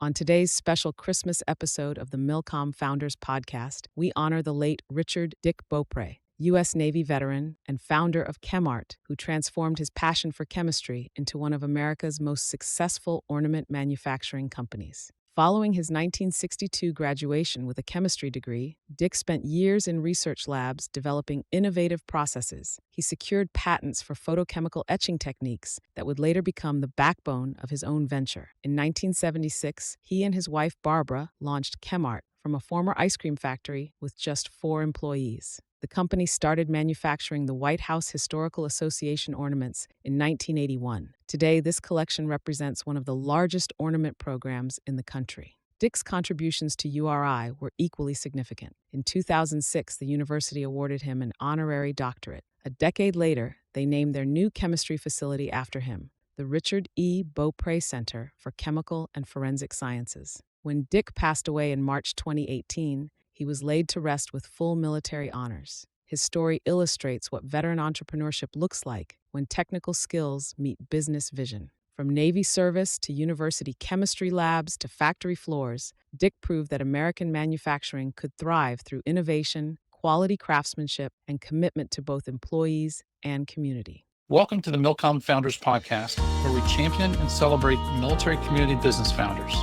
On today's special Christmas episode of the MILCOM Founders Podcast, we honor the late Richard Dick Beaupre, U.S. Navy veteran and founder of ChemArt, who transformed his passion for chemistry into one of America's most successful ornament manufacturing companies. Following his 1962 graduation with a chemistry degree, Dick spent years in research labs developing innovative processes. He secured patents for photochemical etching techniques that would later become the backbone of his own venture. In 1976, he and his wife Barbara launched ChemArt from a former ice cream factory with just 4 employees. The company started manufacturing the White House Historical Association ornaments in 1981. Today, this collection represents one of the largest ornament programs in the country. Dick's contributions to URI were equally significant. In 2006, the university awarded him an honorary doctorate. A decade later, they named their new chemistry facility after him, the Richard E. Beaupre Center for Chemical and Forensic Sciences. When Dick passed away in March 2018, he was laid to rest with full military honors. His story illustrates what veteran entrepreneurship looks like when technical skills meet business vision. From Navy service to university chemistry labs to factory floors, Dick proved that American manufacturing could thrive through innovation, quality craftsmanship, and commitment to both employees and community. Welcome to the MILCOM Founders Podcast, where we champion and celebrate military community business founders.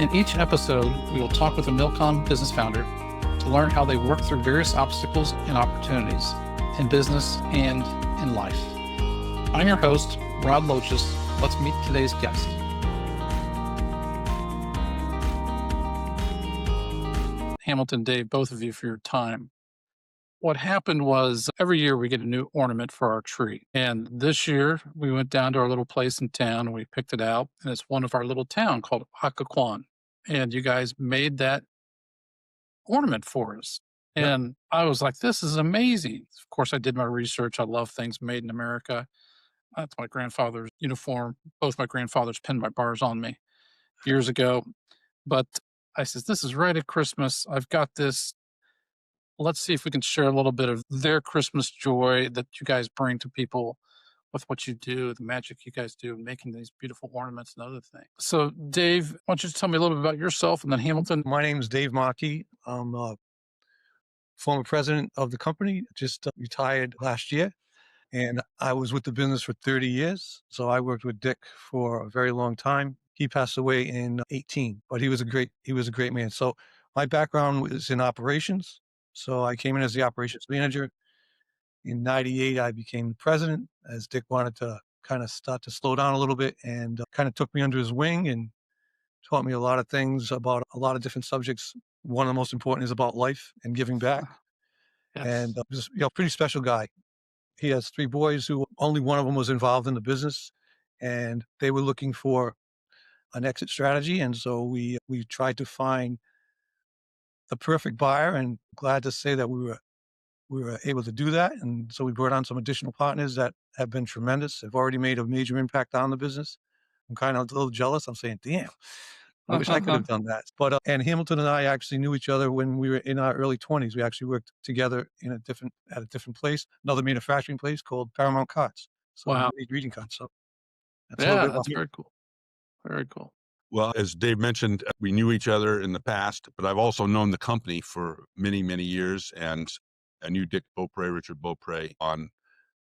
In each episode, we will talk with a MILCOM business founder to learn how they work through various obstacles and opportunities in business and in life. I'm your host, Rod Loches. Let's meet today's guest. Hamilton, Dave, both of you for your time. What happened was every year we get a new ornament for our tree. And this year we went down to our little place in town and we picked it out. And it's one of our little town called Occoquan. And you guys made that ornament for us. And I was like, this is amazing. Of course, I did my research. I love things made in America. That's my grandfather's uniform. Both my grandfathers pinned my bars on me years ago. But I said, this is right at Christmas. I've got this. Let's see if we can share a little bit of their Christmas joy that you guys bring to people with what you do, the magic you guys do, making these beautiful ornaments and other things. So, Dave, why don't you tell me a little bit about yourself, and then Hamilton? My name is David Marquis. I'm a former president of the company, just retired last year, and I was with the business for 30 years. So I worked with Dick for a very long time. He passed away in 18, but he was a great man. So my background was in operations. So I came in as the operations manager. In 98, I became the president as Dick wanted to kind of start to slow down a little bit and kind of took me under his wing and taught me a lot of things about a lot of different subjects. One of the most important is about life and giving back. Yes. And just, pretty special guy. He has 3 boys who only one of them was involved in the business, and they were looking for an exit strategy. And so we tried to find the perfect buyer, and glad to say that we were able to do that. And so we brought on some additional partners that have been tremendous. Have already made a major impact on the business. I'm kind of a little jealous. I'm saying, damn, I wish I could have done that. But and Hamilton and I actually knew each other when we were in our early 20s. We actually worked together at a different place, another manufacturing place called Paramount Cards. So Wow. we made greeting cards. So That's very cool. Very cool. Well, as Dave mentioned, we knew each other in the past, but I've also known the company for many, many years. And I knew Richard Beaupre, on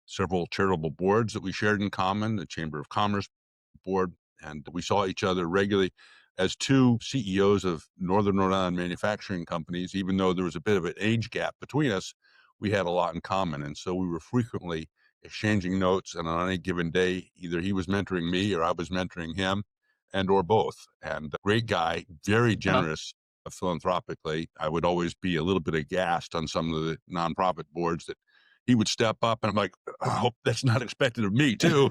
several charitable boards that we shared in common, the Chamber of Commerce board. And we saw each other regularly as 2 CEOs of Northern Rhode Island manufacturing companies. Even though there was a bit of an age gap between us, we had a lot in common. And so we were frequently exchanging notes. And on any given day, either he was mentoring me or I was mentoring him, and or both. And a great guy, very generous philanthropically. I would always be a little bit aghast on some of the nonprofit boards that he would step up, and I'm like, I hope that's not expected of me too.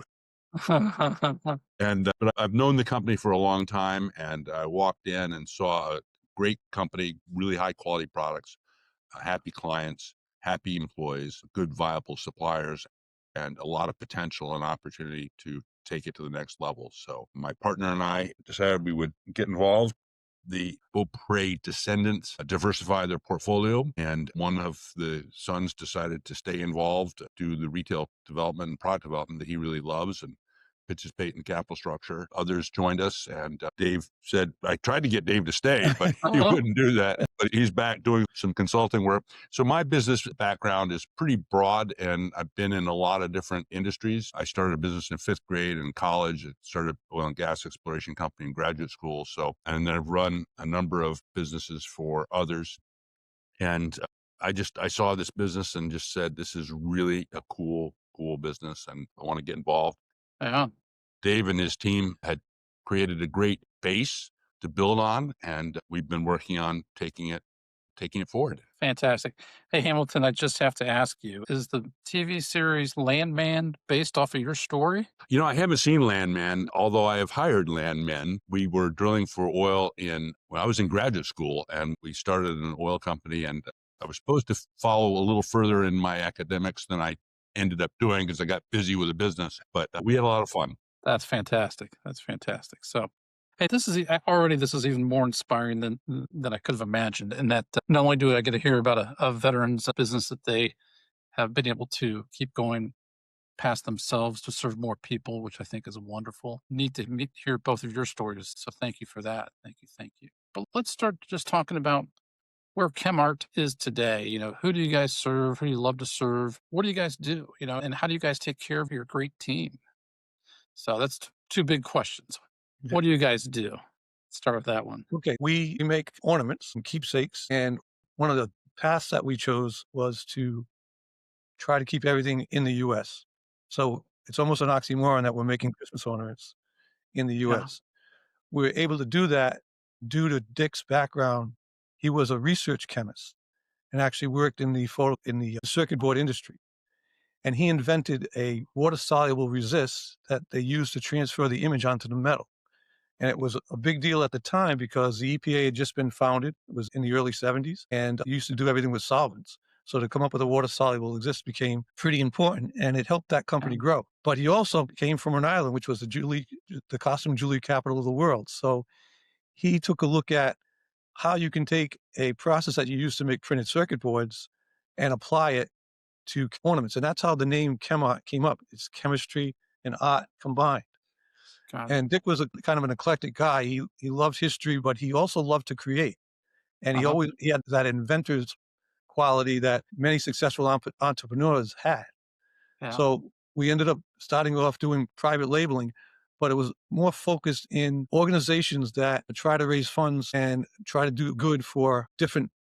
And but I've known the company for a long time, and I walked in and saw a great company, really high quality products, happy clients, happy employees, good viable suppliers, and a lot of potential and opportunity to take it to the next level. So my partner and I decided we would get involved. The Beaupre descendants diversify their portfolio, and one of the sons decided to stay involved, do the retail development and product development that he really loves, and participate in the capital structure. Others joined us, and Dave said, I tried to get Dave to stay, but he wouldn't do that. But he's back doing some consulting work. So my business background is pretty broad, and I've been in a lot of different industries. I started a business in 5th grade in college. I started an oil and gas exploration company in graduate school. And then I've run a number of businesses for others. And I saw this business and just said, this is really a cool business, and I want to get involved. Yeah. Dave and his team had created a great base to build on, and we've been working on taking it forward. Fantastic. Hey, Hamilton, I just have to ask you, is the TV series Landman based off of your story? I haven't seen Landman, although I have hired landmen. We were drilling for oil when I was in graduate school, and we started an oil company, and I was supposed to follow a little further in my academics than I ended up doing because I got busy with the business, but we had a lot of fun. That's fantastic. That's fantastic. So, hey, this is even more inspiring than I could have imagined. And that not only do I get to hear about a veteran's business that they have been able to keep going past themselves to serve more people, which I think is wonderful. Neat to hear both of your stories. So thank you for that. Thank you. But let's start just talking about where ChemArt is today. Who do you guys serve? Who do you love to serve? What do you guys do? And how do you guys take care of your great team? So that's two big questions. Yeah. What do you guys do? Start with that one. Okay. We make ornaments and keepsakes. And one of the paths that we chose was to try to keep everything in the U.S. So it's almost an oxymoron that we're making Christmas ornaments in the U.S. Yeah. We were able to do that due to Dick's background. He was a research chemist and actually worked in the circuit board industry. And he invented a water-soluble resist that they used to transfer the image onto the metal. And it was a big deal at the time because the EPA had just been founded. It was in the early 70s and used to do everything with solvents. So to come up with a water-soluble resist became pretty important, and it helped that company grow. But he also came from Rhode Island, which was the costume jewelry capital of the world. So he took a look at how you can take a process that you use to make printed circuit boards and apply it to ornaments. And that's how the name ChemArt came up. It's chemistry and art combined. And Dick was a kind of an eclectic guy. He loved history, but he also loved to create. And he had that inventor's quality that many successful entrepreneurs had. Yeah. So we ended up starting off doing private labeling, but it was more focused in organizations that try to raise funds and try to do good for different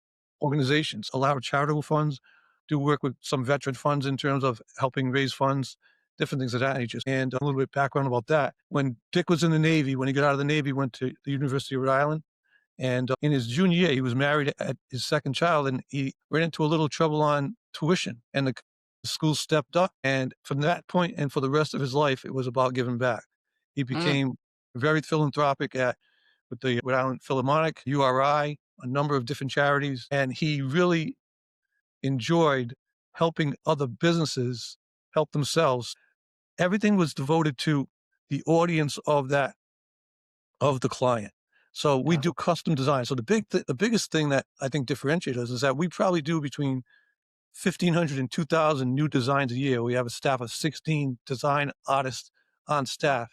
organizations. A lot of charitable funds, do work with some veteran funds in terms of helping raise funds, different things of that nature. And a little bit background about that. When Dick was in the Navy, when he got out of the Navy, he went to the University of Rhode Island. And in his junior year, he was married at his second child, and he ran into a little trouble on tuition. And the school stepped up. And from that point and for the rest of his life, it was about giving back. He became very philanthropic with the Rhode Island Philharmonic, URI, a number of different charities. And he really enjoyed helping other businesses help themselves. Everything was devoted to the audience of the client. So we do custom design. So the biggest thing that I think differentiates us is that we probably do between 1,500 and 2,000 new designs a year. We have a staff of 16 design artists on staff.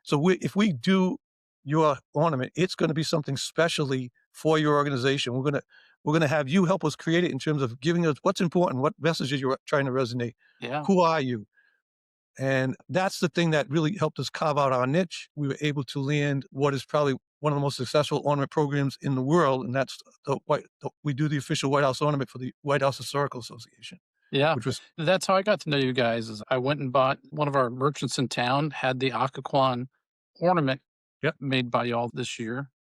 So if we do your ornament, it's going to be something specially for your organization. We're going to have you help us create it in terms of giving us what's important, what messages you're trying to resonate. Yeah. Who are you? And that's the thing that really helped us carve out our niche. We were able to land what is probably one of the most successful ornament programs in the world, and that's we do the official White House ornament for the White House Historical Association. Yeah, that's how I got to know you guys. Is I went and bought one of our merchants in town had the Occoquan ornament made by y'all this year,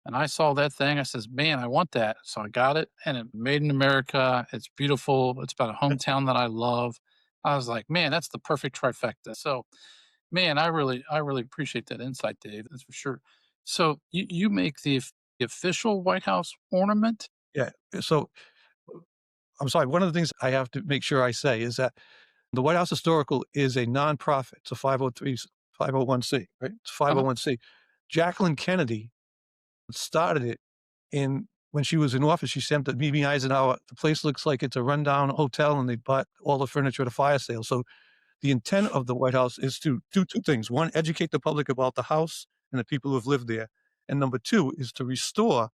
and I saw that thing. I says, "Man, I want that." So I got it, and it made in America. It's beautiful. It's about a hometown that I love. I was like, "Man, that's the perfect trifecta." So, man, I really appreciate that insight, Dave. That's for sure. So you make the official White House ornament? Yeah. So I'm sorry. One of the things I have to make sure I say is that the White House Historical is a nonprofit. It's a 501c, right? It's 501c. Jacqueline Kennedy started it when she was in office. She sent to Mimi Eisenhower, the place looks like it's a rundown hotel, and they bought all the furniture at a fire sale. So the intent of the White House is to do two things. One, educate the public about the house and the people who have lived there. And number two is to restore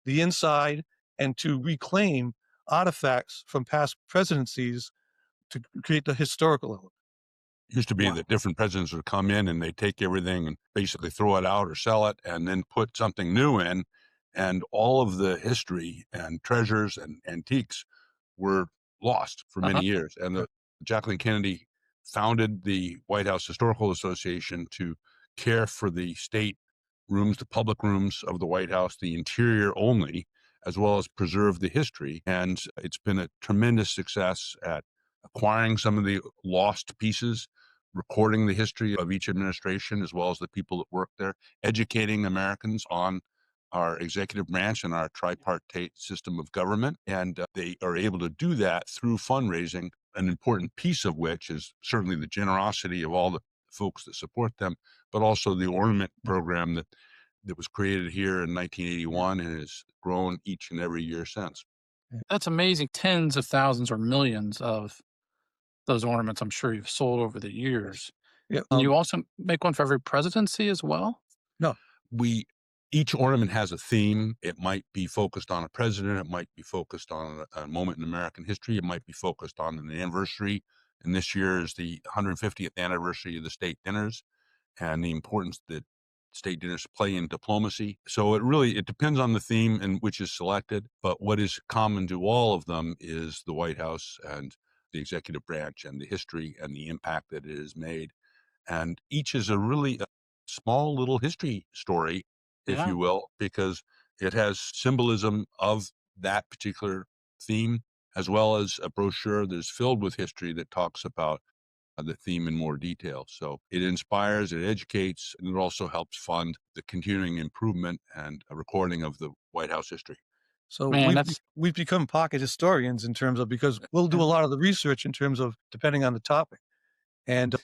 the inside and to reclaim artifacts from past presidencies to create the historical element. Used to be Wow. that different presidents would come in and they take everything and basically throw it out or sell it and then put something new in. And all of the history and treasures and antiques were lost for many years. And Jacqueline Kennedy founded the White House Historical Association to care for the state rooms, the public rooms of the White House, the interior only, as well as preserve the history. And it's been a tremendous success at acquiring some of the lost pieces, recording the history of each administration, as well as the people that work there, educating Americans on our executive branch and our tripartite system of government. And they are able to do that through fundraising, an important piece of which is certainly the generosity of all the folks that support them, but also the ornament program that was created here in 1981 and has grown each and every year since. That's amazing. Tens of thousands or millions of those ornaments I'm sure you've sold over the years. Yeah. And you also make one for every presidency as well? No. Each ornament has a theme. It might be focused on a president. It might be focused on a moment in American history. It might be focused on an anniversary. And this year is the 150th anniversary of the state dinners and the importance that state dinners play in diplomacy. So it depends on the theme and which is selected. But what is common to all of them is the White House and the executive branch and the history and the impact that it has made. And each is a really small little history story, if Yeah. you will, because it has symbolism of that particular theme, as well as a brochure that is filled with history that talks about the theme in more detail. So it inspires, it educates, and it also helps fund the continuing improvement and a recording of the White House history. So Man, we've become pocket historians in terms of, because we'll do a lot of the research in terms of depending on the topic. And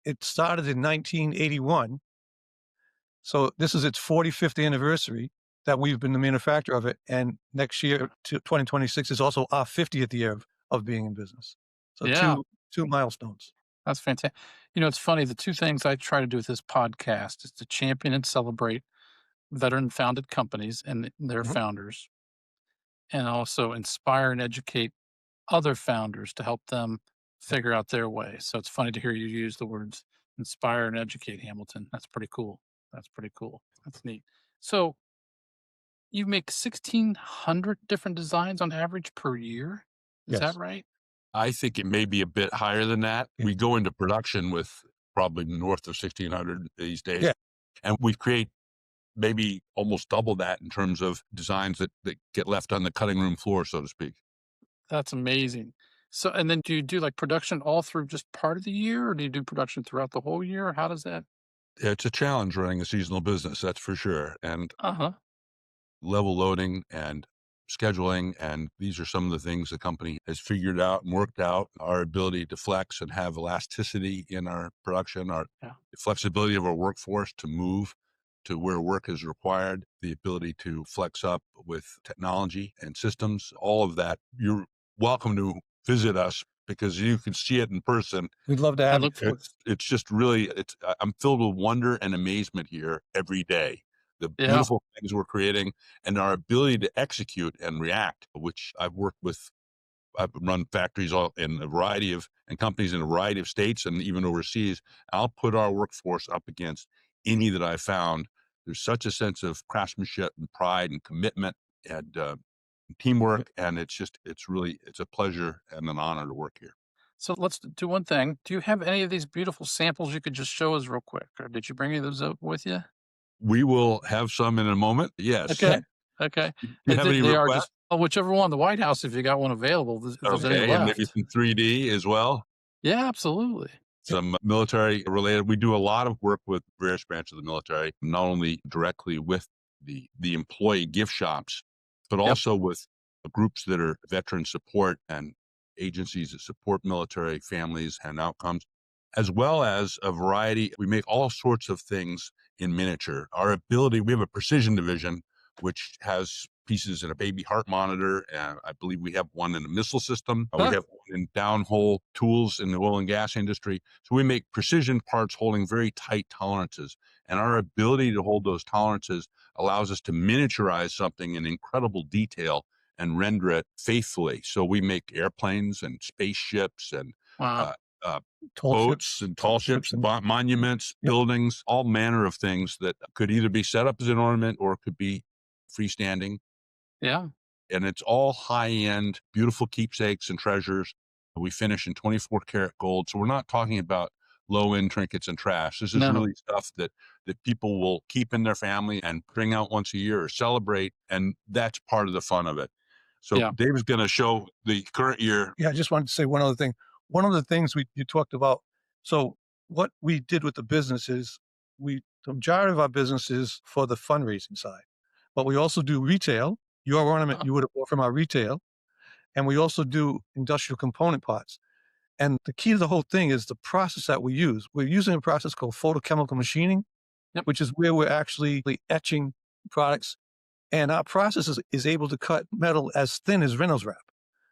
it started in 1981. So this is its 45th anniversary that we've been the manufacturer of it. And next year, 2026, is also our 50th year of being in business. So Yeah. two milestones. That's fantastic. It's funny. The two things I try to do with this podcast is to champion and celebrate veteran-founded companies and their Mhm. founders, and also inspire and educate other founders to help them figure out their way. So it's funny to hear you use the words inspire and educate, Hamilton. That's pretty cool. That's pretty cool. That's neat. So you make 1,600 different designs on average per year? Is that Yes. right? I think it may be a bit higher than that. Yeah. We go into production with probably north of 1,600 these days. Yeah. And we create maybe almost double that in terms of designs that get left on the cutting room floor, so to speak. That's amazing. So, and then do you do like production all through just part of the year, or do you do production throughout the whole year? How does that? It's a challenge running a seasonal business, that's for sure. And Uh-huh. level loading and scheduling. And these are some of the things the company has figured out and worked out. Our ability to flex and have elasticity in our production, our flexibility of our workforce to move to where work is required, the ability to flex up with technology and systems, all of that. You're welcome to visit us because you can see it in person. We'd love to I have look forward. It's just really, I'm filled with wonder and amazement here every day. The Yeah. beautiful things we're creating and our ability to execute and react, which I've run factories in a variety of, and companies in a variety of states and even overseas. I'll put our workforce up against any that I found. There's such a sense of craftsmanship and pride and commitment and teamwork. And it's a pleasure and an honor to work here. So let's do one thing. Do you have any of these beautiful samples you could just show us real quick? Or did you bring any of those up with you? We will have some in a moment. Yes. Okay. Okay. You have any They are requests? just, whichever one, the White House, if you got one available, if there's any Okay, and maybe left. some 3D as well. Yeah, absolutely. Some military related. We do a lot of work with various branches of the military, not only directly with the employee gift shops, but also with groups that are veteran support and agencies that support military families and outcomes, as well as a variety. We make all sorts of things in miniature. We have a precision division, which has pieces in a baby heart monitor. And I believe we have one in a missile system. We have one in downhole tools in the oil and gas industry. So we make precision parts holding very tight tolerances. And our ability to hold those tolerances allows us to miniaturize something in incredible detail and render it faithfully. So we make airplanes and spaceships and Wow. boats and tall ships, monuments, buildings, all manner of things that could either be set up as an ornament or could be freestanding. Yeah. And it's all high-end, beautiful keepsakes and treasures. We finish in 24 karat gold. So we're not talking about low-end trinkets and trash. This is really stuff that people will keep in their family and bring out once a year or celebrate. And that's part of the fun of it. So David's going to show the current year. Yeah, I just wanted to say one other thing. One of the things you talked about, so what we did with the business is the majority of our business is for the fundraising side, but we also do retail. Your ornament you would have bought from our retail, and we also do industrial component parts. And the key to the whole thing is the process that we use. We're using a process called photochemical machining, which is where we're actually etching products. And our process is able to cut metal as thin as Reynolds wrap.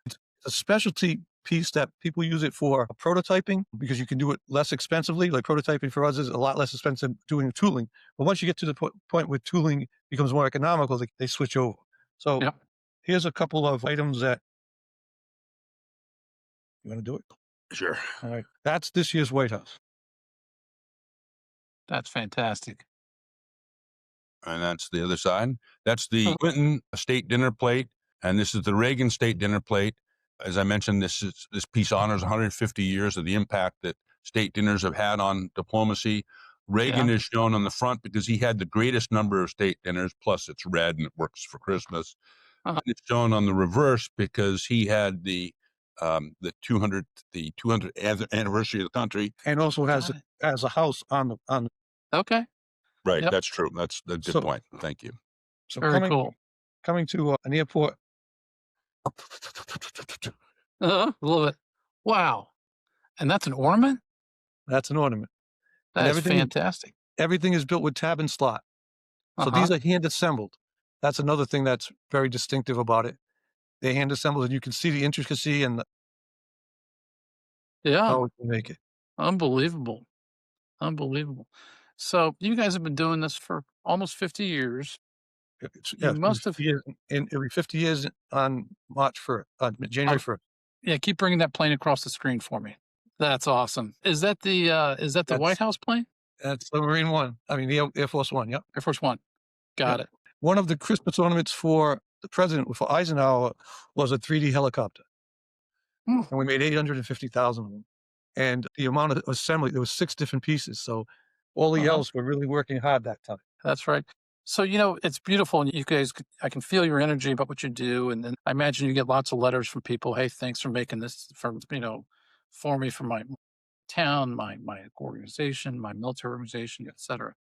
It's a specialty piece that people use it for prototyping because you can do it less expensively. Like prototyping for us is a lot less expensive than doing tooling. But once you get to the point where tooling becomes more economical, they switch over. So here's a couple of items that you want to do it. Sure. All right. That's this year's White House. That's fantastic. And that's the other side. That's the Clinton State Dinner Plate. And this is the Reagan State Dinner Plate. As I mentioned, this piece honors 150 years of the impact that state dinners have had on diplomacy. Reagan is shown on the front because he had the greatest number of state dinners, plus it's red and it works for Christmas. And it's shown on the reverse because he had the 200th anniversary of the country, and also has a house on the. Okay. Right, that's true. That's a good point. Thank you. So very cool. Coming to an airport. Love it. Wow. And that's an ornament? That's an ornament. That is fantastic. Everything is built with tab and slot. So these are hand assembled. That's another thing that's very distinctive about it. They're hand assembled and you can see the intricacy and how we can make it. Unbelievable. So you guys have been doing this for almost 50 years. You must have every 50 years on January 1st. Yeah, keep bringing that plane across the screen for me. That's awesome. Is that the White House plane? That's the Marine One. I mean, the Air Force One. Yep. Air Force One. Got it. One of the Christmas ornaments for the president, for Eisenhower, was a 3D helicopter. And we made 850,000 of them. And the amount of assembly, there was 6 different pieces. So all the else were really working hard that time. That's right. So, it's beautiful. And you guys, I can feel your energy about what you do. And then I imagine you get lots of letters from people. Hey, thanks for making this for me, for my town, my organization, my military organization, etc.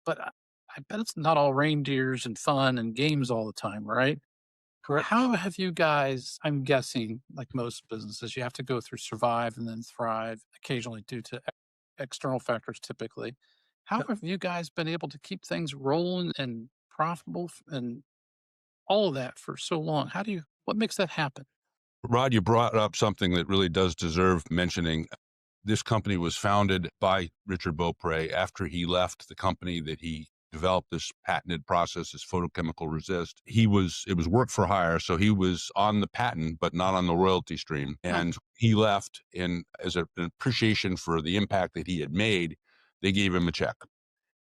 But I bet it's not all reindeers and fun and games all the time, right? Correct. How have you guys, I'm guessing, like most businesses, you have to go through survive and then thrive, occasionally due to external factors typically. How have you guys been able to keep things rolling and profitable and all of that for so long? What makes that happen? Rod, you brought up something that really does deserve mentioning. This company was founded by Richard Beaupre after he left the company that he developed this patented process, this photochemical resist. It was work for hire. So he was on the patent, but not on the royalty stream. And he left, and as an appreciation for the impact that he had made, they gave him a check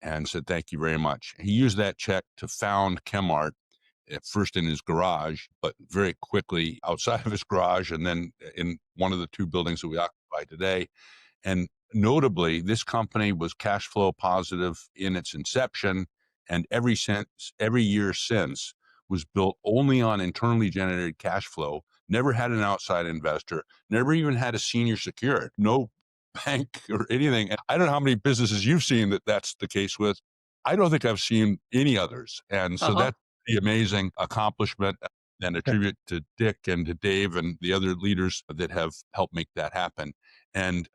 and said, thank you very much. He used that check to found ChemArt, at first in his garage, but very quickly outside of his garage, and then in one of the 2 buildings that we occupy today. And notably, this company was cash flow positive in its inception, and every year since was built only on internally generated cash flow, never had an outside investor, never even had a senior secured, no bank or anything. And I don't know how many businesses you've seen that's the case with. I don't think I've seen any others. And so that's the amazing accomplishment, and a tribute to Dick and to Dave and the other leaders that have helped make that happen. And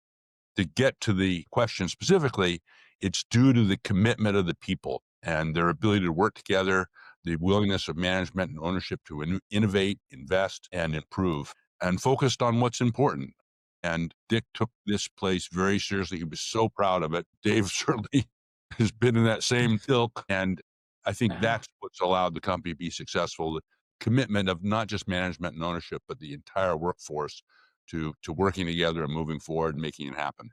to get to the question specifically, it's due to the commitment of the people and their ability to work together, the willingness of management and ownership to innovate, invest, and improve, and focused on what's important. And Dick took this place very seriously. He was so proud of it. Dave certainly has been in that same ilk. And I think that's what's allowed the company to be successful. The commitment of not just management and ownership, but the entire workforce to working together and moving forward and making it happen.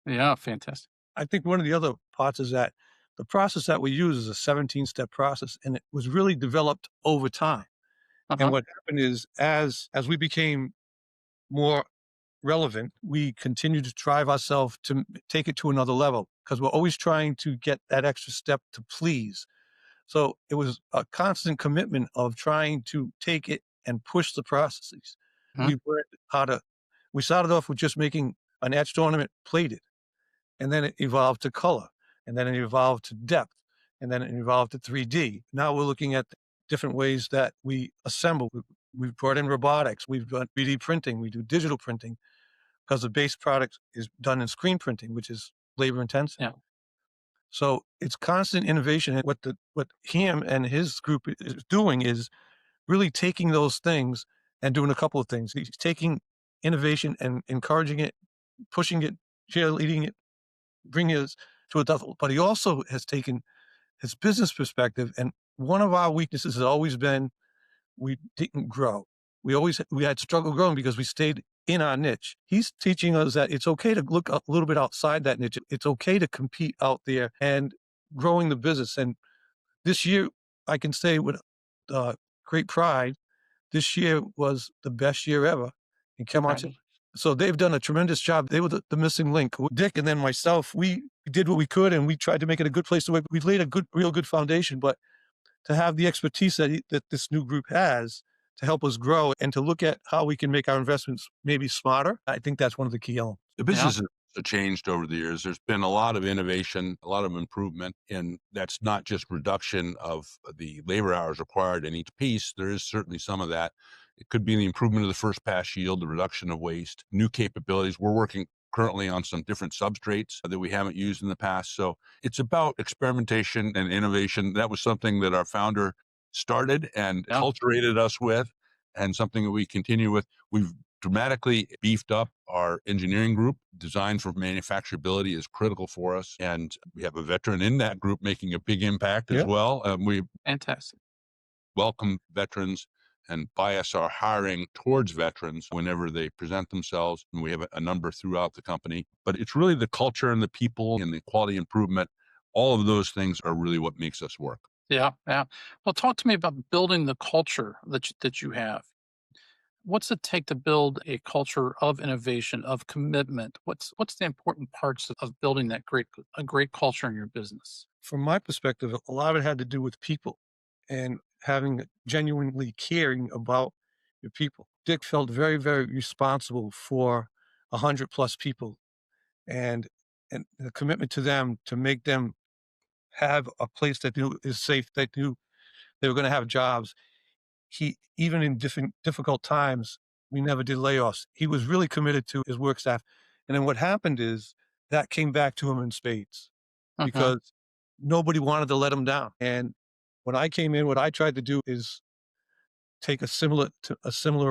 Yeah, fantastic. I think one of the other parts is that the process that we use is a 17-step process, and it was really developed over time. And what happened is, as we became more relevant, we continued to drive ourselves to take it to another level, because we're always trying to get that extra step to please. So it was a constant commitment of trying to take it and push the processes. We learned how to. We started off with just making an etched ornament plated, and then it evolved to color, and then it evolved to depth, and then it evolved to 3D. Now we're looking at different ways that we assemble. We've brought in robotics. We've done 3D printing. We do digital printing, because the base product is done in screen printing, which is labor intensive. Yeah. So it's constant innovation. And what Ham and his group is doing is really taking those things and doing a couple of things. He's taking innovation and encouraging it, pushing it, cheerleading it, bringing it to a level. But he also has taken his business perspective. And one of our weaknesses has always been we didn't grow. We had struggle growing because we stayed in our niche. He's teaching us that it's okay to look a little bit outside that niche. It's okay to compete out there and growing the business. And this year, I can say with great pride, this year was the best year ever in ChemArt. So they've done a tremendous job. They were the missing link. Dick and then myself, we did what we could, and we tried to make it a good place to work. We've laid a real good foundation, but to have the expertise that this new group has to help us grow and to look at how we can make our investments maybe smarter, I think that's one of the key elements. The business has changed over the years. There's been a lot of innovation, a lot of improvement, and that's not just reduction of the labor hours required in each piece. There is certainly some of that. It could be the improvement of the first pass yield, the reduction of waste, new capabilities. We're working currently on some different substrates that we haven't used in the past. So it's about experimentation and innovation. That was something that our founder started and culturated us with, and something that we continue with. We've dramatically beefed up our engineering group. Design for manufacturability is critical for us. And we have a veteran in that group making a big impact as well. We Fantastic. welcome veterans and bias our hiring towards veterans whenever they present themselves. And we have a number throughout the company. But it's really the culture and the people and the quality improvement. All of those things are really what makes us work. Yeah. Well, talk to me about building the culture that you have. What's it take to build a culture of innovation, of commitment? What's the important parts of building a great culture in your business? From my perspective, a lot of it had to do with people and having genuinely caring about your people. Dick felt very, very responsible for 100+ people, and the commitment to them to make them have a place that is safe, that knew they were going to have jobs. He, even in difficult times, we never did layoffs. He was really committed to his work staff. And then what happened is that came back to him in spades because nobody wanted to let him down. And when I came in, what I tried to do is take a similar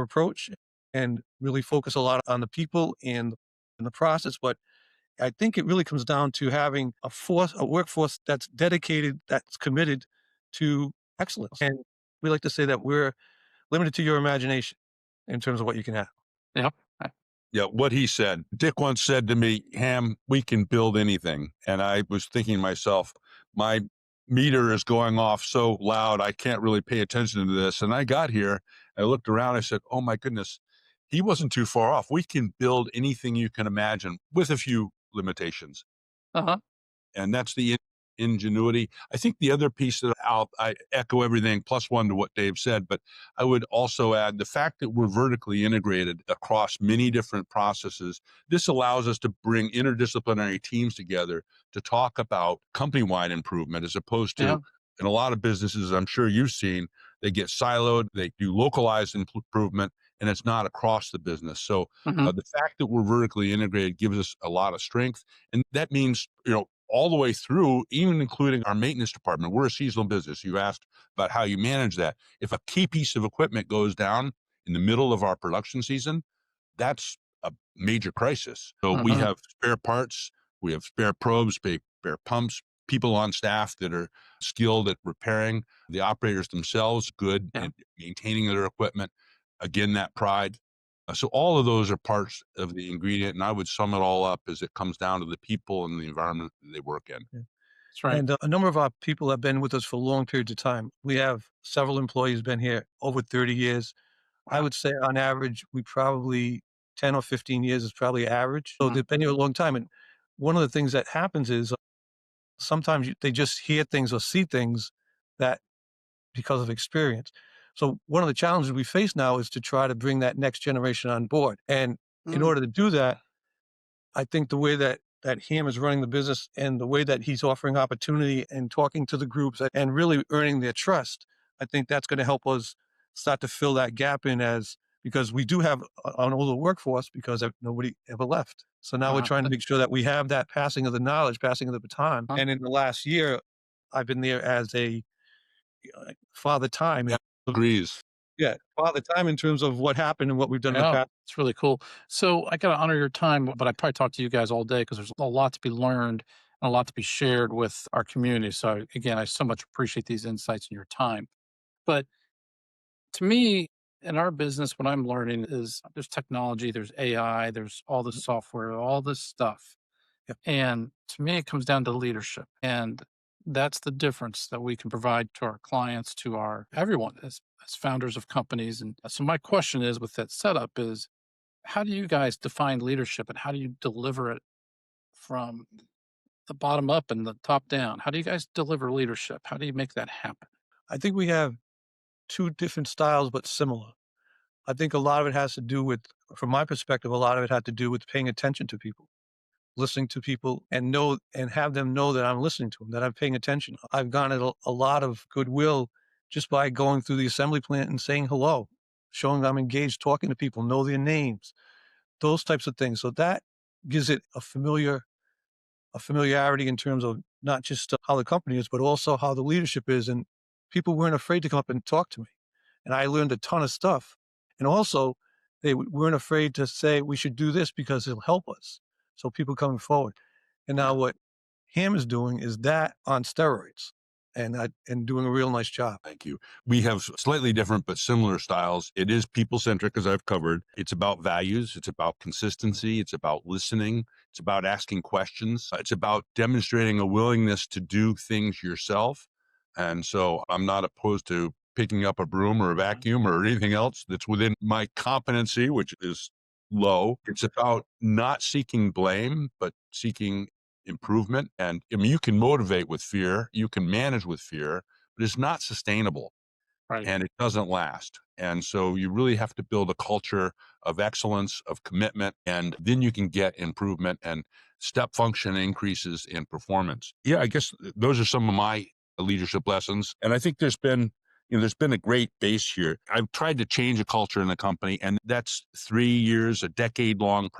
approach and really focus a lot on the people and the process. But I think it really comes down to having a workforce that's dedicated, that's committed to excellence. And we like to say that we're limited to your imagination in terms of what you can have. Yep. Yeah, what he said. Dick once said to me, Ham, we can build anything. And I was thinking to myself, my meter is going off so loud, I can't really pay attention to this. And I got here, I looked around, I said, oh my goodness, he wasn't too far off. We can build anything you can imagine with a few limitations. And that's the ingenuity. I think the other piece that I echo everything +1 to what Dave said, but I would also add the fact that we're vertically integrated across many different processes. This allows us to bring interdisciplinary teams together to talk about company-wide improvement, as opposed to in a lot of businesses, I'm sure you've seen, they get siloed, they do localized improvement, and it's not across the business. So the fact that we're vertically integrated gives us a lot of strength. And that means, all the way through, even including our maintenance department. We're a seasonal business. You asked about how you manage that. If a key piece of equipment goes down in the middle of our production season, that's a major crisis. So we have spare parts, we have spare probes, spare pumps, people on staff that are skilled at repairing, the operators themselves good at maintaining their equipment. Again, that pride. So all of those are parts of the ingredient, and I would sum it all up as it comes down to the people and the environment that they work in. Yeah. That's right. And a number of our people have been with us for long periods of time. We have several employees been here over 30 years. I would say on average, we probably 10 or 15 years is probably average. So they've been here a long time. And one of the things that happens is sometimes they just hear things or see things that because of experience. So one of the challenges we face now is to try to bring that next generation on board. And in order to do that, I think the way that Ham is running the business and the way that he's offering opportunity and talking to the groups and really earning their trust, I think that's going to help us start to fill that gap in because we do have an older workforce because nobody ever left. So now we're trying to make sure that we have that passing of the knowledge, passing of the baton. And in the last year, I've been there as a father time. Agrees. Yeah, father time in terms of what happened and what we've done in the past. It's really cool. So I got to honor your time, but I probably talk to you guys all day because there's a lot to be learned and a lot to be shared with our community. So again, I so much appreciate these insights and your time. But to me, in our business, what I'm learning is there's technology, there's AI, there's all this software, all this stuff. Yep. And to me, it comes down to leadership. And that's the difference that we can provide to our clients, to our everyone as founders of companies. And so my question is with that setup is, how do you guys define leadership and how do you deliver it from the bottom up and the top down? How do you guys deliver leadership? How do you make that happen? I think we have two different styles, but similar. I think a lot of it has to do with, from my perspective, a lot of it had to do with paying attention to people, listening to people and have them know that I'm listening to them, that I'm paying attention. I've garnered a lot of goodwill just by going through the assembly plant and saying hello, showing I'm engaged, talking to people, know their names, those types of things. So that gives it a familiarity in terms of not just how the company is, but also how the leadership is. And people weren't afraid to come up and talk to me. And I learned a ton of stuff. And also, they weren't afraid to say, we should do this because it'll help us. So people coming forward. And now what Ham is doing is that on steroids and doing a real nice job. Thank you. We have slightly different but similar styles. It is people-centric, as I've covered. It's about values. It's about consistency. It's about listening. It's about asking questions. It's about demonstrating a willingness to do things yourself. And so I'm not opposed to picking up a broom or a vacuum or anything else that's within my competency, which is low. It's about not seeking blame, but seeking improvement. And I mean, you can motivate with fear, you can manage with fear, but it's not sustainable. Right. And it doesn't last. And so you really have to build a culture of excellence, of commitment, and then you can get improvement and step function increases in performance. Yeah, I guess those are some of my leadership lessons. And I think there's been a great base here. I've tried to change a culture in the company, and that's 3 years, a decade-long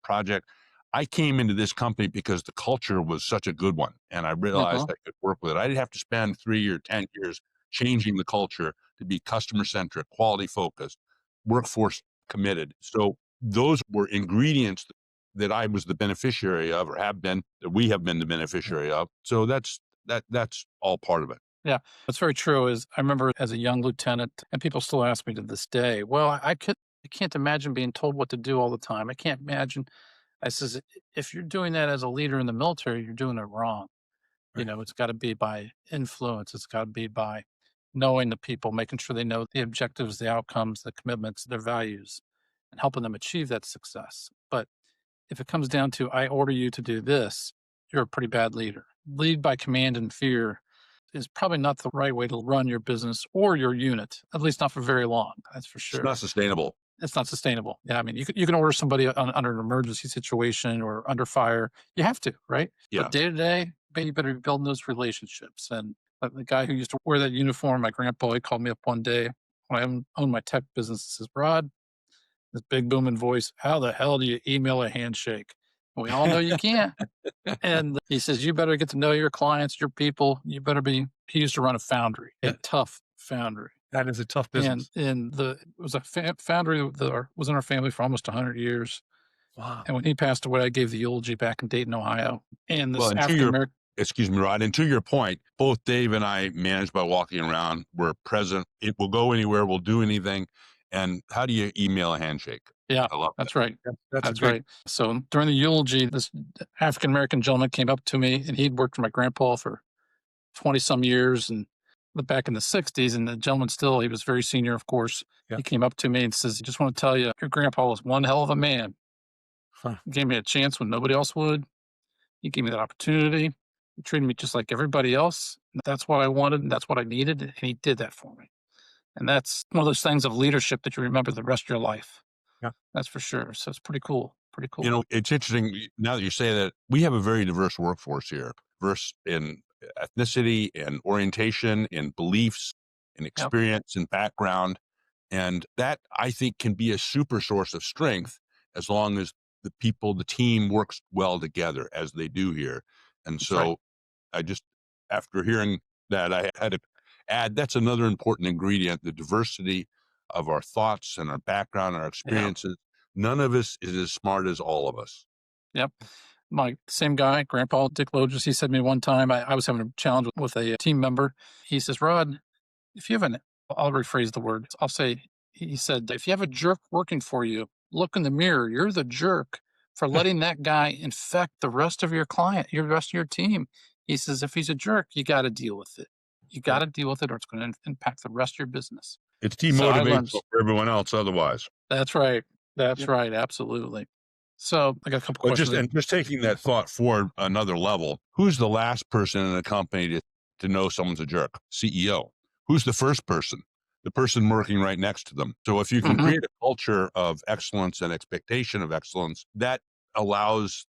project. I came into this company because the culture was such a good one, and I realized I could work with it. I didn't have to spend 3 or 10 years changing the culture to be customer-centric, quality-focused, workforce committed. So those were ingredients that I was the beneficiary of, or that we have been the beneficiary of. So that's all part of it. Yeah, what's very true is I remember as a young lieutenant, and people still ask me to this day, well, I can't imagine being told what to do all the time. I can't imagine. I says, if you're doing that as a leader in the military, you're doing it wrong. Right. It's got to be by influence. It's got to be by knowing the people, making sure they know the objectives, the outcomes, the commitments, their values, and helping them achieve that success. But if it comes down to, I order you to do this, you're a pretty bad leader. Lead by command and fear is probably not the right way to run your business or your unit, at least not for very long. That's for sure. It's not sustainable. It's not sustainable. Yeah, I mean, you can order somebody under an emergency situation or under fire. You have to, right? Yeah. But day to day, you better be building those relationships. And the guy who used to wear that uniform, my grandpa, he called me up one day when I owned my tech business. He says, Rod, this big booming voice, how the hell do you email a handshake? We all know you can't. And he says, you better get to know your clients, your people. You better be, he used to run a foundry, a tough foundry. That is a tough business. And it was a foundry that was in our family for almost 100 years. Wow. And when he passed away, I gave the eulogy back in Dayton, Ohio. And this Well, African-American. Excuse me, Rod. And to your point, both Dave and I manage by walking around. We're present. It will go anywhere. We'll do anything. And how do you email a handshake? Yeah, I love that's that. right. That's right. So during the eulogy, this African-American gentleman came up to me, and he'd worked for my grandpa for 20 some years and back in the 60s. And the gentleman still, he was very senior, of course. Yeah. He came up to me and says, I just want to tell you, your grandpa was one hell of a man. Huh. He gave me a chance when nobody else would. He gave me that opportunity. He treated me just like everybody else. That's what I wanted, and that's what I needed. And he did that for me. And that's one of those things of leadership that you remember the rest of your life. Yeah. That's for sure. So it's pretty cool. Pretty cool. You know, it's interesting now that you say that we have a very diverse workforce here, diverse in ethnicity and orientation and beliefs and experience and background. And that, I think, can be a super source of strength as long as the team works well together as they do here. And so I just, after hearing that, I had to add, that's another important ingredient, the diversity of our thoughts and our background, our experiences. None of us is as smart as all of us. Yep. My same guy, Grandpa Dick Logis, he said to me one time, I was having a challenge with a team member. He says, Rod, if you have I'll rephrase the word. I'll say, he said, if you have a jerk working for you, look in the mirror. You're the jerk for letting that guy infect the rest of your rest of your team. He says, if he's a jerk, you got to deal with it. You got to deal with it or it's going to impact the rest of your business. It's demotivating for everyone else otherwise. That's right. That's right. Absolutely. So I got a couple questions. Just taking that thought forward another level, who's the last person in a company to know someone's a jerk? CEO. Who's the first person? The person working right next to them. So if you can create a culture of excellence and expectation of excellence, that allows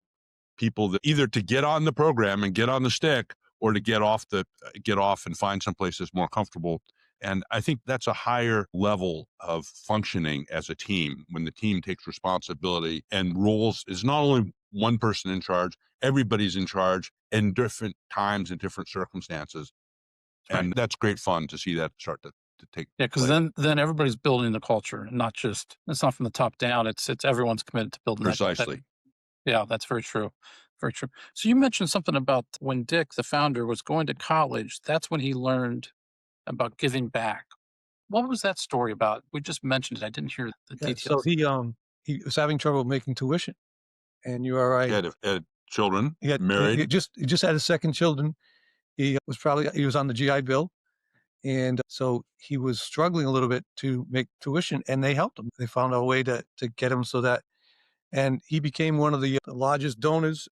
people either to get on the program and get on the stick or to get off and find someplace that's more comfortable. And I think that's a higher level of functioning as a team when the team takes responsibility and roles is not only one person in charge, everybody's in charge in different times and different circumstances. And that's great fun to see that start to take. Yeah, because then everybody's building the culture, not just, it's not from the top down. It's everyone's committed to building Precisely. Yeah, that's very true. Very true. So you mentioned something about when Dick, the founder, was going to college, that's when he learned about giving back. What was that story about? We just mentioned it. I didn't hear the details. So he was having trouble making tuition, and you are right. He had children, married. He just had his second children. He was on the GI Bill, and so he was struggling a little bit to make tuition, and they helped him. They found a way to get him so that, and he became one of the largest donors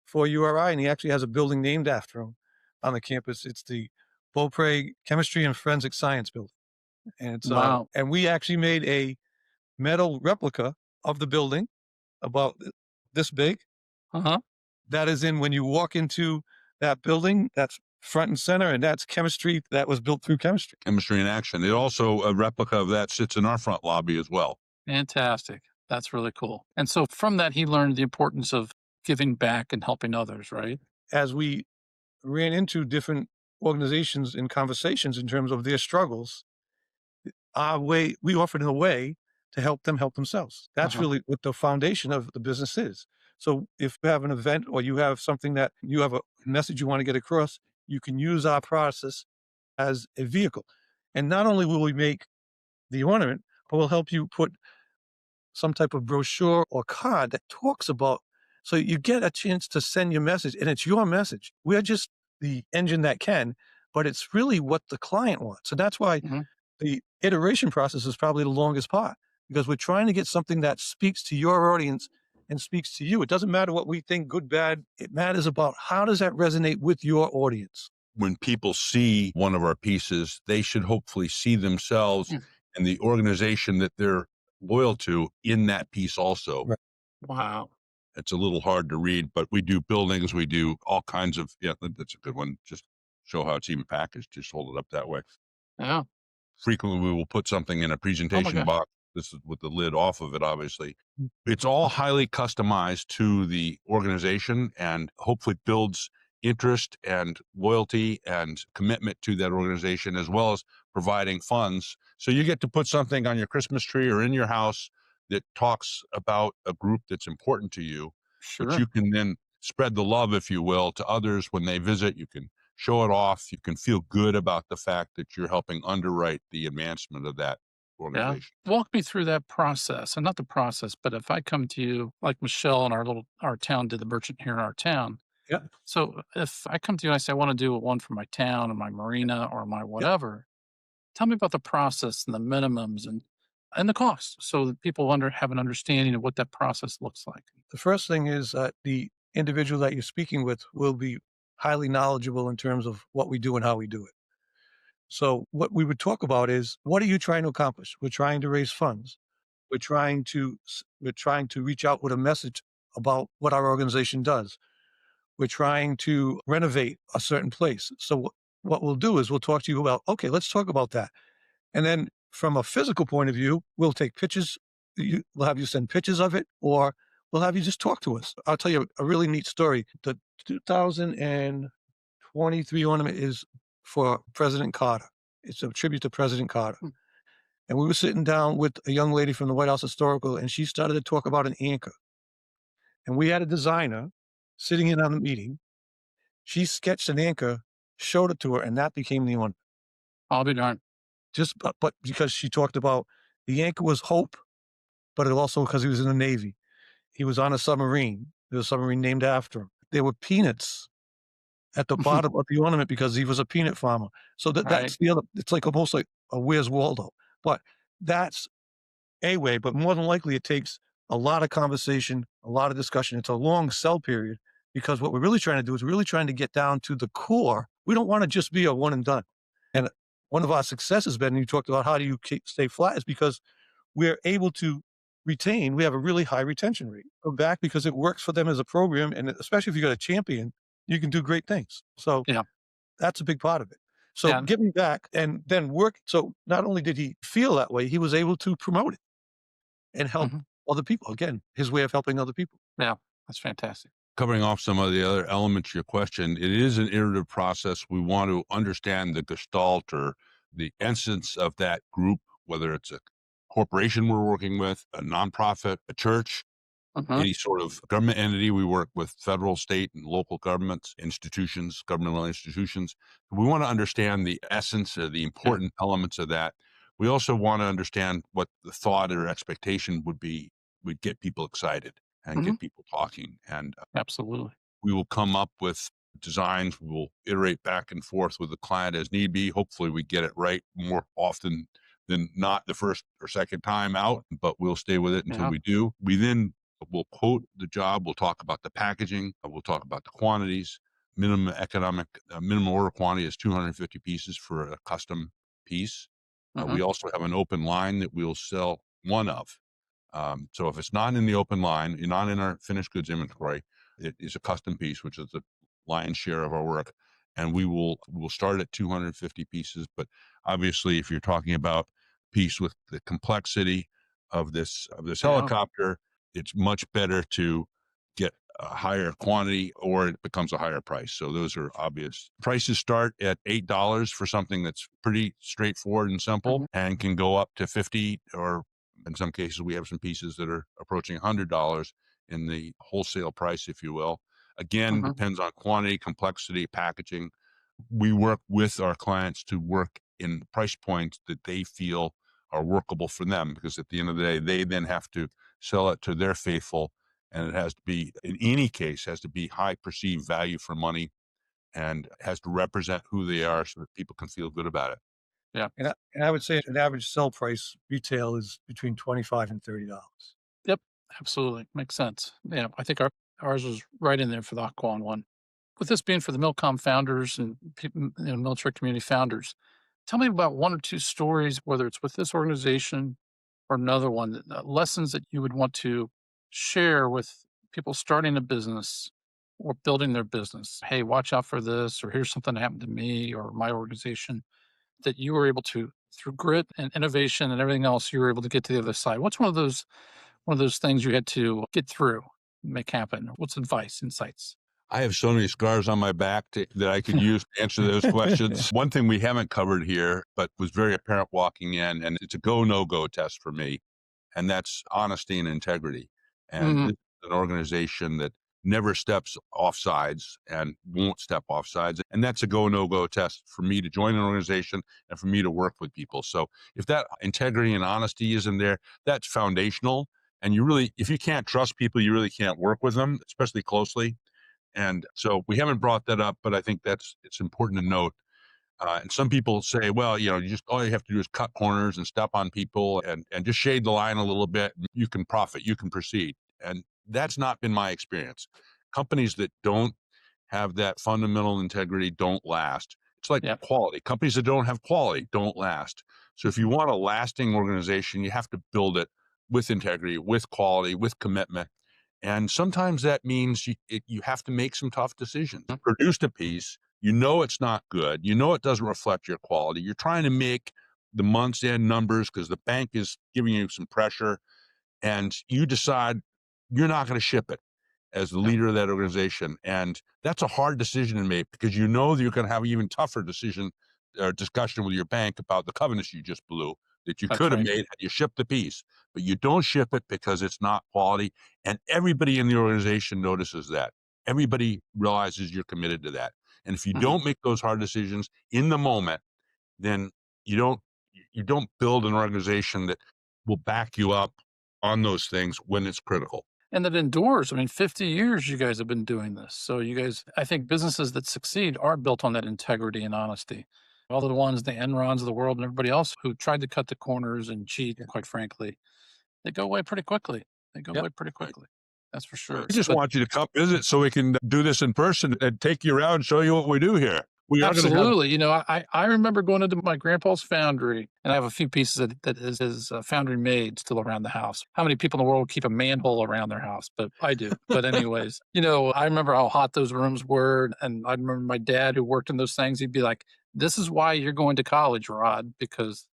for URI, and he actually has a building named after him on the campus. It's the Beaupre Chemistry and Forensic Science Building. And it's, wow. And we actually made a metal replica of the building about this big. That is when you walk into that building, that's front and center, and that's chemistry that was built through chemistry. Chemistry in action. It also, a replica of that sits in our front lobby as well. Fantastic. That's really cool. And so from that, he learned the importance of giving back and helping others, right? As we ran into different organizations in conversations in terms of their struggles, we offered a way to help them help themselves. That's really what the foundation of the business is. So if you have an event or you have something that you have a message you want to get across, you can use our process as a vehicle. And not only will we make the ornament, but we'll help you put some type of brochure or card that talks about, so you get a chance to send your message, and it's your message. We're just the engine that can, but it's really what the client wants. So that's why the iteration process is probably the longest part, because we're trying to get something that speaks to your audience and speaks to you. It doesn't matter what we think, good, bad. It matters about how does that resonate with your audience. When people see one of our pieces, they should hopefully see themselves and the organization that they're loyal to in that piece also. Right. Wow. It's a little hard to read, but we do buildings, we do all kinds of, that's a good one. Just show how it's even packaged. Just hold it up that way. Yeah. Frequently, we will put something in a presentation box This is with the lid off of it, obviously. Mm. It's all highly customized to the organization and hopefully builds interest and loyalty and commitment to that organization, as well as providing funds. So you get to put something on your Christmas tree or in your house that talks about a group that's important to you, which Sure. you can then spread the love, if you will, to others when they visit. You can show it off. You can feel good about the fact that you're helping underwrite the advancement of that Yeah. organization. Walk me through that process, and not the process, but if I come to you, like Michelle in our town did the merchant here in our town. Yeah. So if I come to you and I say, I want to do one for my town or my marina or my Yeah. whatever, tell me about the process and the minimums and the cost so that people have an understanding of what that process looks like. The first thing is that the individual that you're speaking with will be highly knowledgeable in terms of what we do and how we do it. So what we would talk about is, what are you trying to accomplish? We're trying to raise funds. We're trying to reach out with a message about what our organization does. We're trying to renovate a certain place. So what we'll do is we'll talk to you about, okay, let's talk about that. And then from a physical point of view, we'll take pictures. We'll have you send pictures of it, or we'll have you just talk to us. I'll tell you a really neat story. The 2023 ornament is for President Carter. It's a tribute to President Carter. Hmm. And we were sitting down with a young lady from the White House Historical, and she started to talk about an anchor. And we had a designer sitting in on the meeting. She sketched an anchor, showed it to her, and that became the one. I'll be darned. But because she talked about the anchor was hope, but it also because he was in the Navy. He was on a submarine. There was a submarine named after him. There were peanuts at the bottom of the ornament because he was a peanut farmer. So Right. that's the other. It's like almost like a Where's Waldo, but that's a way. But more than likely, it takes a lot of conversation, a lot of discussion. It's a long sell period because what we're really trying to do is we're really trying to get down to the core. We don't want to just be a one and done. And one of our successes, Ben, and you talked about how do you stay flat, is because we're able to retain. We have a really high retention rate of back because it works for them as a program. And especially if you got a champion, you can do great things. So Yeah. that's a big part of it. So Yeah. giving back and then work. So not only did he feel that way, he was able to promote it and help Mhm. other people. Again, his way of helping other people. Yeah. That's fantastic. Covering off some of the other elements of your question, it is an iterative process. We want to understand the gestalt or the essence of that group, whether it's a corporation we're working with, a nonprofit, a church, Mhm. any sort of government entity. We work with federal, state, and local governments, institutions, governmental institutions. We want to understand the essence of the important elements of that. We also want to understand what the thought or expectation would be, would get people excited and get people talking. And Absolutely. we will come up with designs. We will iterate back and forth with the client as need be. Hopefully we get it right more often than not the first or second time out, but we'll stay with it until Yeah. we do. We then will quote the job. We'll talk about the packaging. We'll talk about the quantities. Minimum order quantity is 250 pieces for a custom piece. Mhm. We also have an open line that we'll sell one of. So if it's not in the open line, you're not in our finished goods inventory, it is a custom piece, which is the lion's share of our work. And we'll start at 250 pieces. But obviously, if you're talking about a piece with the complexity of this Yeah. helicopter, it's much better to get a higher quantity or it becomes a higher price. So those are obvious. Prices start at $8 for something that's pretty straightforward and simple, Mhm. and can go up to 50, or in some cases we have some pieces that are approaching $100 in the wholesale price, if you will. Again, Mhm. depends on quantity, complexity, packaging. We work with our clients to work in price points that they feel are workable for them, because at the end of the day, they then have to sell it to their faithful, and it has to be, in any case, has to be high perceived value for money and has to represent who they are so that people can feel good about it. Yeah. And I would say an average sell price retail is between $25 and $30. Yep. Absolutely. Makes sense. Yeah. I think ours was right in there for the Aquan one. With this being for the MILCOM founders and people, military community founders, tell me about one or two stories, whether it's with this organization or another one, lessons that you would want to share with people starting a business or building their business. Hey, watch out for this, or here's something that happened to me or my organization that you were able to through grit and innovation and everything else, you were able to get to the other side. What's one of those things you had to get through, make happen? What's advice, insights? I have so many scars on my back that I could use to answer those questions. One thing we haven't covered here, but was very apparent walking in, and it's a go, no go test for me, and that's honesty and integrity. And Mhm. this is an organization that never steps off sides and won't step off sides. And that's a go, no go test for me to join an organization and for me to work with people. So if that integrity and honesty isn't there, that's foundational. And you really, if you can't trust people, you really can't work with them, especially closely. And so we haven't brought that up, but I think it's important to note. And some people say, well, you just all you have to do is cut corners and step on people and just shade the line a little bit. You can profit, you can proceed. And that's not been my experience. Companies that don't have that fundamental integrity don't last. It's like Yeah. quality. Companies that don't have quality don't last. So if you want a lasting organization, you have to build it with integrity, with quality, with commitment. And sometimes that means you have to make some tough decisions. Produced a piece, it's not good. It doesn't reflect your quality. You're trying to make the month's end numbers because the bank is giving you some pressure, and you decide you're not going to ship it as the leader of that organization. And that's a hard decision to make because that you're going to have an even tougher decision or discussion with your bank about the covenants you just blew that you That's could have right. made had you shipped the piece. But you don't ship it because it's not quality. And everybody in the organization notices that. Everybody realizes you're committed to that. And if you Mhm. don't make those hard decisions in the moment, then you don't build an organization that will back you up on those things when it's critical. And that endures. I mean, 50 years you guys have been doing this. So you guys, I think businesses that succeed are built on that integrity and honesty. All the ones, the Enrons of the world and everybody else who tried to cut the corners and cheat, Yeah. quite frankly, they go away pretty quickly. Yep. Right. That's for sure. We just But want you to come visit so we can do this in person and take you around and show you what we do here. We are going to have absolutely. I remember going into my grandpa's foundry, and I have a few pieces that is his foundry made still around the house. How many people in the world keep a manhole around their house? But I do. But anyways, I remember how hot those rooms were, and I remember my dad who worked in those things. He'd be like, "This is why you're going to college, Rod, because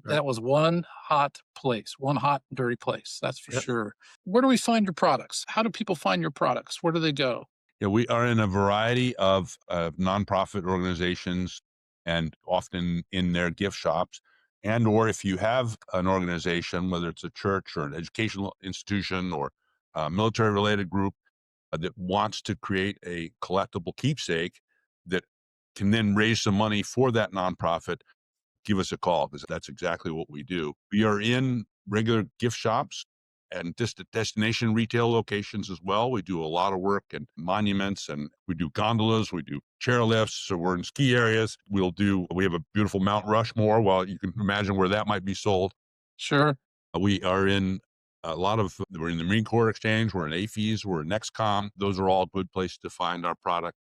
Right. that was one hot place, one hot, dirty place. That's for Yep. sure." Where do we find your products? How do people find your products? Where do they go? Yeah, we are in a variety of nonprofit organizations and often in their gift shops. And or if you have an organization, whether it's a church or an educational institution or a military related group that wants to create a collectible keepsake that can then raise some money for that nonprofit, give us a call because that's exactly what we do. We are in regular gift shops and destination retail locations as well. We do a lot of work in monuments and we do gondolas, we do chairlifts. So we're in ski areas. We have a beautiful Mount Rushmore. Well, you can imagine where that might be sold. Sure. We are in we're in the Marine Corps Exchange, we're in AFES, we're in NextCom. Those are all good places to find our product.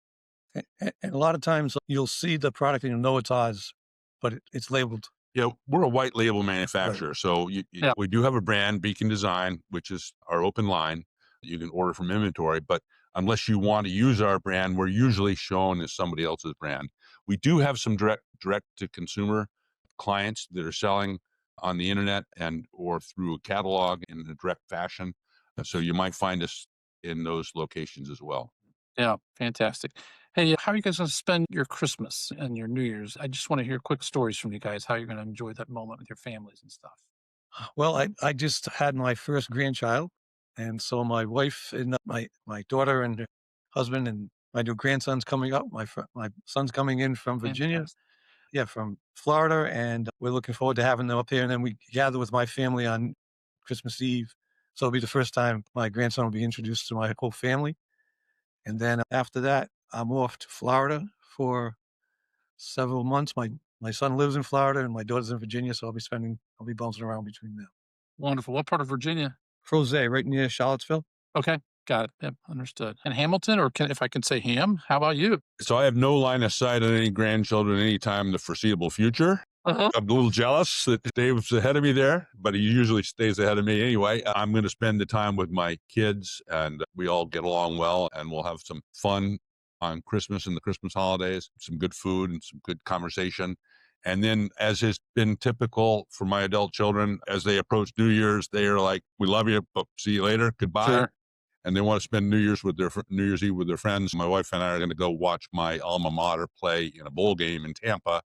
And a lot of times you'll see the product and you'll know it's ours, but it's labeled. Yeah, we're a white label manufacturer. So Yeah. we do have a brand, Beacon Design, which is our open line. You can order from inventory, but unless you want to use our brand, we're usually shown as somebody else's brand. We do have some direct to consumer clients that are selling on the internet and or through a catalog in a direct fashion. So you might find us in those locations as well. Yeah, fantastic. Hey, how are you guys going to spend your Christmas and your New Year's? I just want to hear quick stories from you guys, how you're going to enjoy that moment with your families and stuff. Well, I just had my first grandchild. And so my wife and my daughter and her husband and my new grandson's coming up. My son's coming in from Virginia. Fantastic. Yeah, from Florida. And we're looking forward to having them up here. And then we gather with my family on Christmas Eve. So it'll be the first time my grandson will be introduced to my whole family. And then after that, I'm off to Florida for several months. My son lives in Florida and my daughter's in Virginia, so I'll be bouncing around between them. Wonderful. What part of Virginia? Crozet, right near Charlottesville. Okay, got it. Yep, understood. And Hamilton, or if I can say Ham, how about you? So I have no line of sight on any grandchildren anytime in the foreseeable future. Uh-huh. I'm a little jealous that Dave's ahead of me there, but he usually stays ahead of me anyway. I'm going to spend the time with my kids and we all get along well and we'll have some fun on Christmas and the Christmas holidays, some good food and some good conversation. And then, as has been typical for my adult children, as they approach New Year's, they are like, "We love you, but see you later, goodbye." Sure. And they want to spend New Year's Eve with their friends. My wife and I are going to go watch my alma mater play in a bowl game in Tampa,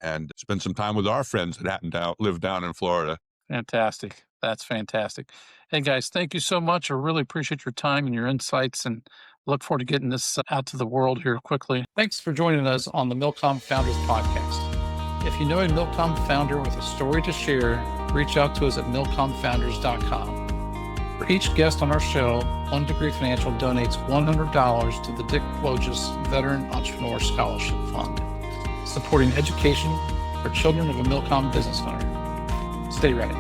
and spend some time with our friends that happen to live down in Florida. Fantastic. That's fantastic. Hey guys, thank you so much. I really appreciate your time and your insights, and look forward to getting this out to the world here quickly. Thanks for joining us on the MILCOM Founders Podcast. If you know a MILCOM founder with a story to share, reach out to us at milcomfounders.com. For each guest on our show, One Degree Financial donates $100 to the Dick Wojcicki Veteran Entrepreneur Scholarship Fund, supporting education for children of a MILCOM business owner. Stay ready.